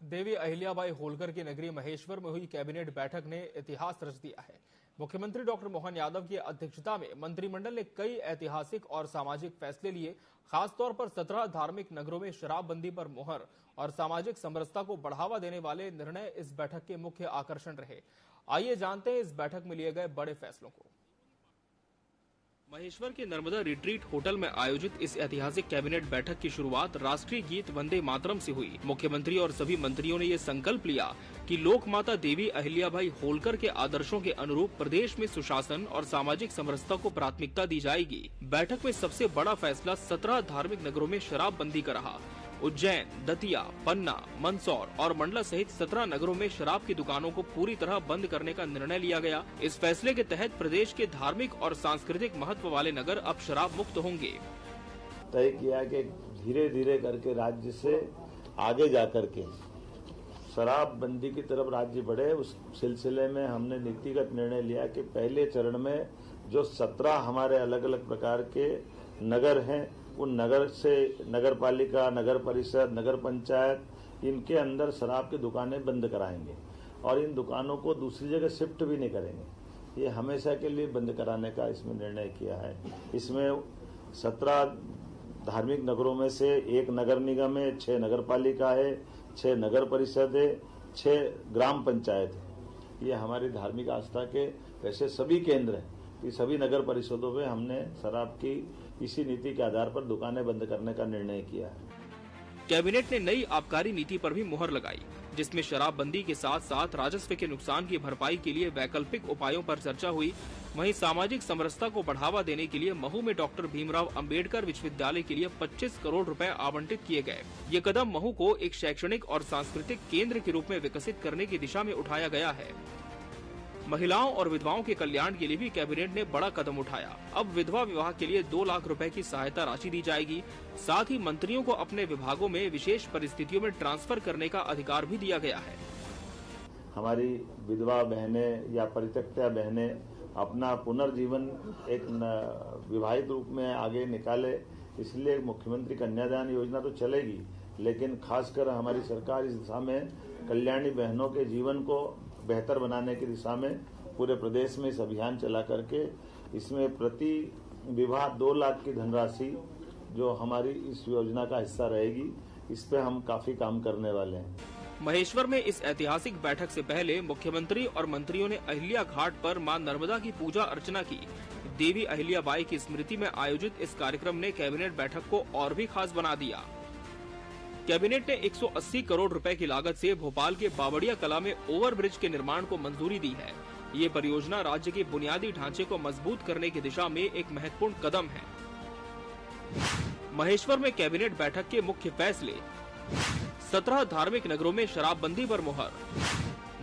देवी अहिल्याबाई होलकर की नगरी महेश्वर में हुई कैबिनेट बैठक ने इतिहास रच दिया है। मुख्यमंत्री डॉक्टर मोहन यादव की अध्यक्षता में मंत्रिमंडल ने कई ऐतिहासिक और सामाजिक फैसले लिए। खासतौर पर 17 धार्मिक नगरों में शराबबंदी पर मुहर और सामाजिक समरसता को बढ़ावा देने वाले निर्णय इस बैठक के मुख्य आकर्षण रहे। आइए जानते हैं इस बैठक में लिए गए बड़े फैसलों को। महेश्वर के नर्मदा रिट्रीट होटल में आयोजित इस ऐतिहासिक कैबिनेट बैठक की शुरुआत राष्ट्रीय गीत वंदे मातरम से हुई। मुख्यमंत्री और सभी मंत्रियों ने ये संकल्प लिया कि लोक माता देवी अहिल्याबाई होलकर के आदर्शों के अनुरूप प्रदेश में सुशासन और सामाजिक समरसता को प्राथमिकता दी जाएगी। बैठक में सबसे बड़ा फैसला 17 धार्मिक नगरों में शराबबंदी का रहा। उज्जैन, दतिया, पन्ना, मंदसौर और मंडला सहित 17 नगरों में शराब की दुकानों को पूरी तरह बंद करने का निर्णय लिया गया। इस फैसले के तहत प्रदेश के धार्मिक और सांस्कृतिक महत्व वाले नगर अब शराब मुक्त होंगे। तय किया कि धीरे धीरे करके राज्य से आगे जाकर के शराब बंदी की तरफ राज्य बढ़े। उस सिलसिले में हमने नीतिगत निर्णय लिया कि पहले चरण में जो 17 हमारे अलग अलग प्रकार के नगर हैं, उन नगर से नगर पालिका, नगर परिषद, नगर पंचायत, इनके अंदर शराब की दुकानें बंद कराएंगे और इन दुकानों को दूसरी जगह शिफ्ट भी नहीं करेंगे। ये हमेशा के लिए बंद कराने का इसमें निर्णय किया है। इसमें 17 धार्मिक नगरों में से 1 नगर निगम है, 6 नगर पालिका है, 6 नगर परिषद है, 6 ग्राम पंचायत है। ये हमारी धार्मिक आस्था के वैसे सभी केंद्र हैं कि सभी नगर परिषदों में हमने शराब की इसी नीति के आधार पर दुकानें बंद करने का निर्णय किया है। कैबिनेट ने नई आबकारी नीति पर भी मुहर लगाई, जिसमें शराबबंदी के साथ साथ राजस्व के नुकसान की भरपाई के लिए वैकल्पिक उपायों पर चर्चा हुई। वहीं सामाजिक समरसता को बढ़ावा देने के लिए महू में डॉक्टर भीमराव अंबेडकर विश्वविद्यालय के लिए 25 करोड़ रुपए आवंटित किए गए। ये कदम महू को एक शैक्षणिक और सांस्कृतिक केंद्र के रूप में विकसित करने की दिशा में उठाया गया है। महिलाओं और विधवाओं के कल्याण के लिए भी कैबिनेट ने बड़ा कदम उठाया। अब विधवा विवाह के लिए 2 लाख रुपए की सहायता राशि दी जाएगी। साथ ही मंत्रियों को अपने विभागों में विशेष परिस्थितियों में ट्रांसफर करने का अधिकार भी दिया गया है। हमारी विधवा बहनें या परित्यक्ता बहनें अपना पुनर्जीवन एक विवाहित रूप में आगे निकाले, इसलिए मुख्यमंत्री कन्यादान योजना तो चलेगी, लेकिन खासकर हमारी सरकार इस दिशा में कल्याणी बहनों के जीवन को बेहतर बनाने की दिशा में पूरे प्रदेश में इस अभियान चला करके इसमें प्रति विवाह 2 लाख की धनराशि जो हमारी इस योजना का हिस्सा रहेगी, इस पे हम काफी काम करने वाले हैं। महेश्वर में इस ऐतिहासिक बैठक से पहले मुख्यमंत्री और मंत्रियों ने अहिल्या घाट पर मां नर्मदा की पूजा अर्चना की। देवी अहिल्याबाई की स्मृति में आयोजित इस कार्यक्रम ने कैबिनेट बैठक को और भी खास बना दिया। कैबिनेट ने 180 करोड़ रुपए की लागत से भोपाल के बावड़िया कला में ओवरब्रिज के निर्माण को मंजूरी दी है। ये परियोजना राज्य के बुनियादी ढांचे को मजबूत करने की दिशा में एक महत्वपूर्ण कदम है। महेश्वर में कैबिनेट बैठक के मुख्य फैसले: 17 धार्मिक नगरों में शराबबंदी पर मुहर,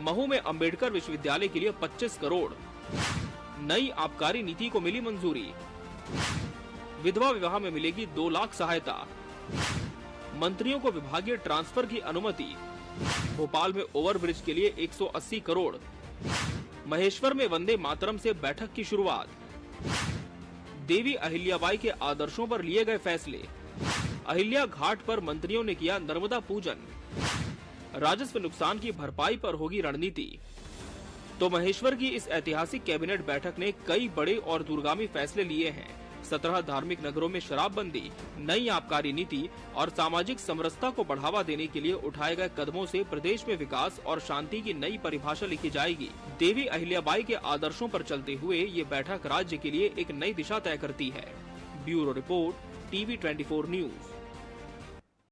महू में अंबेडकर विश्वविद्यालय के लिए 25 करोड़, नई आबकारी नीति को मिली मंजूरी, विधवा विवाह में मिलेगी 2 लाख सहायता, मंत्रियों को विभागीय ट्रांसफर की अनुमति, भोपाल में ओवरब्रिज के लिए 180 करोड़, महेश्वर में वंदे मातरम से बैठक की शुरुआत, देवी अहिल्याबाई के आदर्शों पर लिए गए फैसले, अहिल्या घाट पर मंत्रियों ने किया नर्मदा पूजन, राजस्व नुकसान की भरपाई पर होगी रणनीति। तो महेश्वर की इस ऐतिहासिक कैबिनेट बैठक ने कई बड़े और दूरगामी फैसले लिए हैं। 17 धार्मिक नगरों में शराबबंदी, नई आबकारी नीति और सामाजिक समरसता को बढ़ावा देने के लिए उठाए गए कदमों से प्रदेश में विकास और शांति की नई परिभाषा लिखी जाएगी। देवी अहिल्याबाई के आदर्शों पर चलते हुए ये बैठक राज्य के लिए एक नई दिशा तय करती है। Bureau report, TV24 news.